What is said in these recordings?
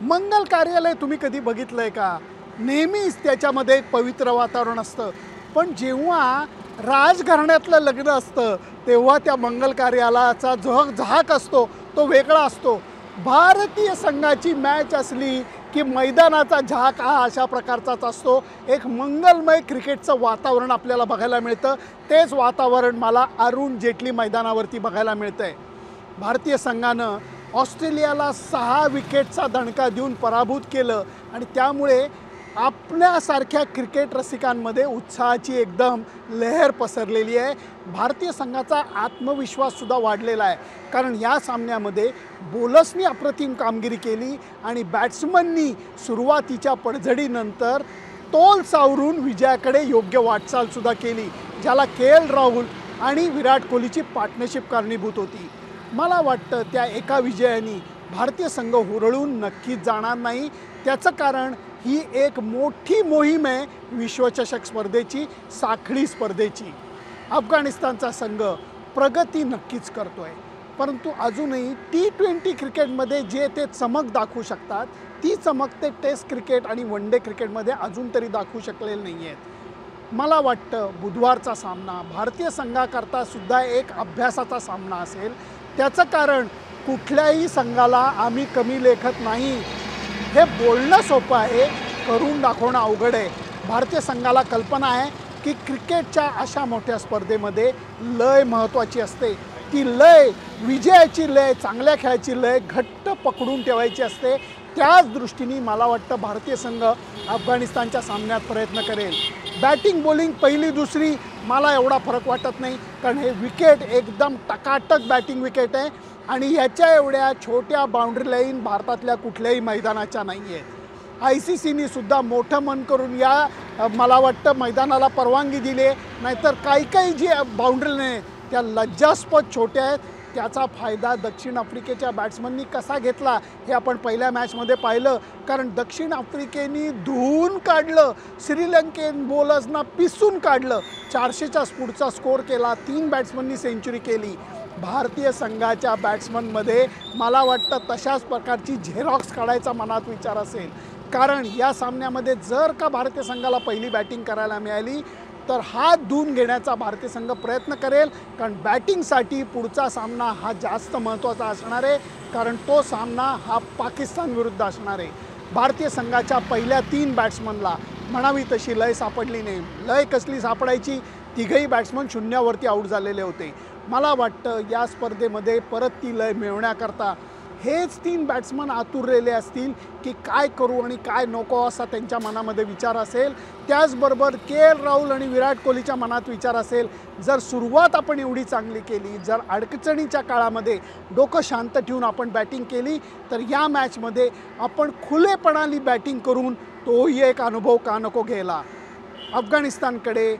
मंगल कार्यालय तुम्ही कधी बघितलंय का? नेहमीच त्याच्यामध्ये एक पवित्र वातावरण असतं. पण जेव्हा राजघराण्यातलं लग्न असतं, तेव्हा त्या मंगल कार्यालयाचा जो झाक असतो तो वेगळा असतो. भारतीय संघाची मॅच असली की मैदानाचा झाक हा अशा प्रकारचाच असतो. एक मंगलमय क्रिकेटचं वातावरण आपल्याला बघायला मिळतं. तेच वातावरण मला अरुण जेटली मैदानावरती बघायला मिळतंय. भारतीय संघानं ऑस्ट्रेलियाला 6 विकेटचा दणका देऊन पराभूत केलं आणि त्यामुळे आपल्यासारख्या क्रिकेट रसिकांमध्ये उत्साहाची एकदम लहर पसरलेली आहे. भारतीय संघाचा आत्मविश्वाससुद्धा वाढलेला आहे, कारण या सामन्यामध्ये बॉलर्सनी अप्रतिम कामगिरी केली आणि बॅट्समननी सुरुवातीच्या पडझडीनंतर तोल सावरून विजयाकडे योग्य वाटचालसुद्धा केली, ज्याला KL राहुल आणि विराट कोहलीची पार्टनरशिप कारणीभूत होती. मला वाटतं त्या एका विजयाने भारतीय संघ हुरळून नक्कीच जाणार नाही. त्याचं कारण ही एक मोठी मोहीम आहे विश्वचषक स्पर्धेची, साखळी स्पर्धेची. अफगाणिस्तानचा संघ प्रगती नक्कीच करतोय, परंतु अजूनही T20 क्रिकेटमध्ये जे ते चमक दाखवू शकतात ती चमक ते टेस्ट क्रिकेट आणि वन डे क्रिकेटमध्ये अजून तरी दाखवू शकलेले नाही आहेत. मला वाटतं बुधवारचा सामना भारतीय संघाकरता सुद्धा एक अभ्यासाचा सामना असेल. त्याचं कारण कुठल्याही संघाला आम्ही कमी लेखत नाही हे बोलणं सोपं आहे, करून दाखवणं अवघड आहे. भारतीय संघाला कल्पना आहे की क्रिकेटच्या अशा मोठ्या स्पर्धेमध्ये लय महत्त्वाची असते. ती लय, विजयाची लय, चांगल्या खेळाची लय घट्ट पकडून ठेवायची असते. त्याच दृष्टीने मला वाटतं भारतीय संघ अफगाणिस्तानच्या सामन्यात प्रयत्न करेल. बॅटिंग बॉलिंग पहिली दुसरी मला एवढा फरक वाटत नाही, कारण हे विकेट एकदम टकाटक बॅटिंग विकेट आहे आणि ह्याच्या एवढ्या छोट्या बाउंड्री लाईन भारतातल्या कुठल्याही मैदानाच्या नाही आहेत. ICCने सुद्धा मोठं मन करून या मला वाटतं मैदानाला परवानगी दिली आहे, नाहीतर काही जी बाउंड्री लाईन त्या लज्जास्पद छोट्या आहेत. त्याचा फायदा दक्षिण आफ्रिकेच्या बॅट्समननी कसा घेतला हे आपण पहिल्या मॅचमध्ये पाहिलं, कारण दक्षिण आफ्रिकेने धुवून काढलं, श्रीलंकेन बॉलर्सना पिसून काढलं, 400च्या पुढचा स्कोर केला, 3 बॅट्समननी सेंचुरी केली. भारतीय संघाच्या बॅट्समनमध्ये मला वाटतं तशाच प्रकारची झेरॉक्स काढायचा मनात विचार असेल, कारण या सामन्यामध्ये जर का भारतीय संघाला पहिली बॅटिंग करायला मिळाली तर हात धुवून घेण्याचा भारतीय संघ प्रयत्न करेल, कारण बॅटिंगसाठी पुढचा सामना हा जास्त महत्त्वाचा असणार आहे, कारण तो सामना हा पाकिस्तान विरुद्ध असणार आहे. भारतीय संघाच्या पहिल्या 3 बॅट्समनला म्हणावी तशी लय सापडली नाही. लय कसली सापडायची, तिघही बॅट्समन शून्यावरती आऊट झालेले होते. मला वाटतं या स्पर्धेमध्ये परत ती लय मिळवण्याकरता हेच 3 बॅट्समन आतुरलेले असतील की काय करू आणि काय नको असा त्यांच्या मनामध्ये विचार असेल. त्याचबरोबर KL राहुल आणि विराट कोहलीच्या मनात विचार असेल, जर सुरुवात आपण एवढी चांगली केली, जर अडचणीच्या काळामध्ये डोकं शांत ठेवून आपण बॅटिंग केली तर या मॅचमध्ये आपण खुलेपणाने बॅटिंग करून तोही एक अनुभव का नको घ्यायला. अफगाणिस्तानकडे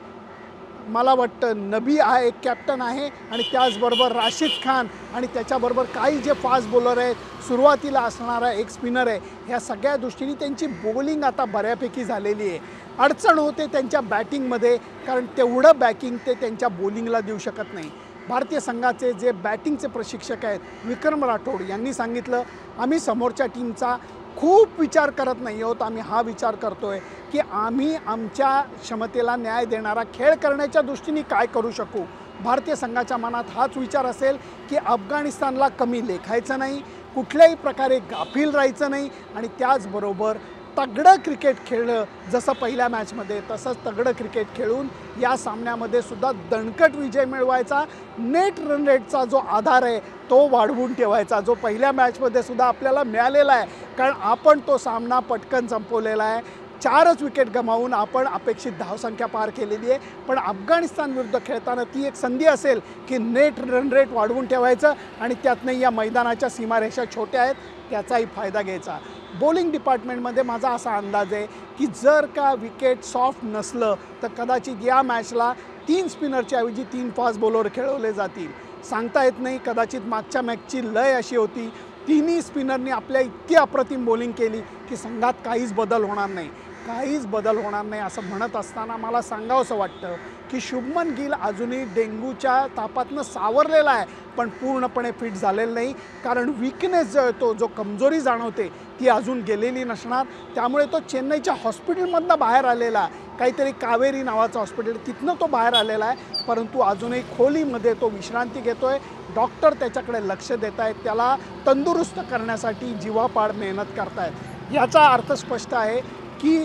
मला वाटतं नबी हा एक कॅप्टन आहे आणि त्याचबरोबर राशिद खान आणि त्याच्याबरोबर काही जे फास्ट बॉलर आहेत, सुरुवातीला असणारा एक स्पिनर आहे, ह्या सगळ्या दृष्टीने त्यांची बॉलिंग आता बऱ्यापैकी झालेली आहे. अडचण होते त्यांच्या बॅटिंगमध्ये, कारण तेवढं बॅकिंग ते त्यांच्या बॉलिंगला देऊ शकत नाही. भारतीय संघाचे जे बॅटिंगचे प्रशिक्षक आहेत विक्रम राठोड यांनी सांगितलं, आम्ही समोरच्या टीमचा खूप विचार करत नाही आहोत, आम्ही हा विचार करतोय की आम्ही आमच्या क्षमतेला न्याय देणारा खेळ करण्याच्या दृष्टीने काय करू शकू. भारतीय संघाच्या मनात हाच विचार असेल की अफगाणिस्तानला कमी लेखायचं नाही, कुठल्याही प्रकारे गाफील राहायचं नाही आणि त्याचबरोबर तगडं क्रिकेट खेळलं जसं पहिल्या मॅचमध्ये, तसंच तगडं क्रिकेट खेळून या सामन्यामध्ये सुद्धा दणकट विजय मिळवायचा. नेट रन रेटचा जो आधार आहे तो वाढवून ठेवायचा, जो पहिल्या मॅचमध्ये सुद्धा आपल्याला मिळालेला आहे, कारण आपण तो सामना पटकन संपवलेला आहे. 4च विकेट गमावून आपण अपेक्षित धावसंख्या पार केलेली आहे. पण अफगाणिस्तान विरुद्ध खेळताना ती एक संधी असेल की नेट रन रेट वाढवून ठेवायचं आणि त्यातनंही या मैदानाच्या सीमारेषा छोट्या आहेत त्याचाही फायदा घ्यायचा. बॉलिंग डिपार्टमेंटमध्ये माझा असा अंदाज आहे की जर का विकेट सॉफ्ट नसलं तर कदाचित या मॅचला 3 स्पिनरच्या ऐवजी 3 फास्ट बॉलर खेळवले जातील. सांगता येत नाही, कदाचित मागच्या मॅचची लय अशी होती, तिन्ही स्पिनरनी आपल्या इतकी अप्रतिम बॉलिंग केली की संघात काहीच बदल होणार नाही असं म्हणत असताना मला सांगावंसं वाटतं की शुभमन गिल अजूनही डेंग्यूच्या तापातनं सावरलेला आहे, पण पूर्णपणे फिट झालेला नाही. कारण विकनेस जो आहे तो जो कमजोरी जाणवते ती अजून गेलेली नसणार. त्यामुळे तो चेन्नईच्या हॉस्पिटलमधनं बाहेर आलेला, काहीतरी कावेरी नावाचं हॉस्पिटल, तिथनं तो बाहेर आलेला आहे. परंतु अजूनही खोलीमध्ये तो विश्रांती घेतो आहे. डॉक्टर त्याच्याकडे लक्ष देत आहेत, त्याला तंदुरुस्त करण्यासाठी जीवापाड मेहनत करत आहेत. याचा अर्थ स्पष्ट आहे की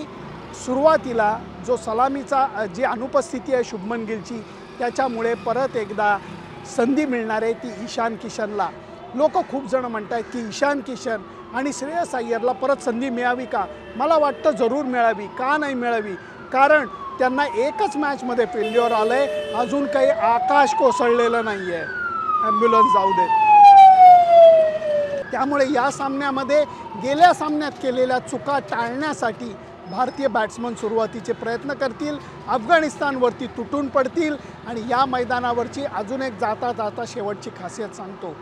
सुरुवातीला जो सलामीचा जी अनुपस्थिती आहे शुभमन गिलची, त्याच्यामुळे परत एकदा संधी मिळणार आहे ती ईशान किशनला. लोक खूप जण म्हणत आहेत की ईशान किशन आणि श्रेयस अय्यरला परत संधी मिळावी का? मला वाटतं जरूर मिळावी. का नाही मिळावी? कारण त्यांना एकच मॅचमध्ये फेल्युअर आलं आहे, अजून काही आकाश कोसळलेलं नाही आहे. ॲम्ब्युलन्स जाऊ दे. त्यामुळे या सामन्यामध्ये गेल्या सामन्यात केलेल्या चुका टाळण्यासाठी भारतीय बॅट्समन सुरुवातीचे प्रयत्न करतील, अफगाणिस्तानवरती तुटून पडतील. आणि या मैदानावरची अजून एक जाता जाता शेवटची खासियत सांगतो.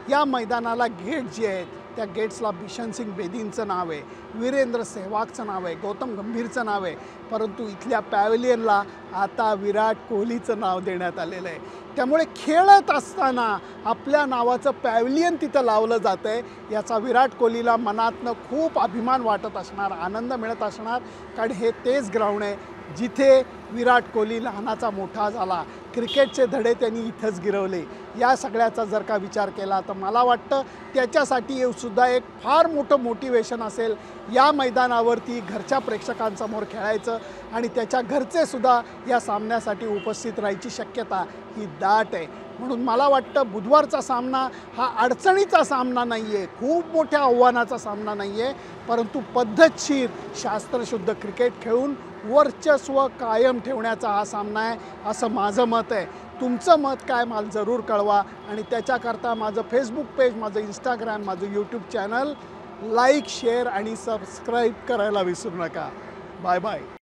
या मैदानाला गेट जे आहेत त्या गेट्सला बिशन सिंग बेदींचं नाव आहे, वीरेंद्र सेहवागचं नाव आहे, गौतम गंभीरचं नाव आहे. परंतु इथल्या पॅव्हलियनला आता विराट कोहलीचं नाव देण्यात आलेलं आहे. त्यामुळे खेळत असताना आपल्या नावाचं पॅव्हलियन तिथं लावलं जातं आहे. याचा विराट कोहलीला मनातनं खूप अभिमान वाटत असणार, आनंद मिळत असणार. कारण हे तेच ग्राउंड आहे जिथे विराट कोहली लहानाचा मोठा झाला. क्रिकेटचे धडे त्यांनी इथंच गिरवले. या सगळ्याचा जर का विचार केला तर मला वाटतं त्याच्यासाठी सुद्धा एक फार मोठं मोटिवेशन असेल या मैदानावरती घरच्या प्रेक्षकांसमोर खेळायचं. आणि त्याच्या घरचे सुद्धा या सामन्यासाठी उपस्थित राहायची शक्यता ही दाट आहे. म्हणून मला वाटतं बुधवारचा सामना हा अडचणीचा सामना नाही आहे, खूप मोठ्या आव्हानाचा सामना नाही आहे, परंतु पद्धतशीर शास्त्रशुद्ध क्रिकेट खेळून वर्चस्व कायम ठेवण्याचा हा सामना आहे असं माझं मत आहे. तुमचं मत काय मला जरूर कळवा. आणि त्याच्याकरता माझं फेसबुक पेज, माझं इंस्टाग्राम, माझं यूट्यूब चॅनल लाईक, शेअर आणि सबस्क्राईब करायला विसरू नका. Bye bye.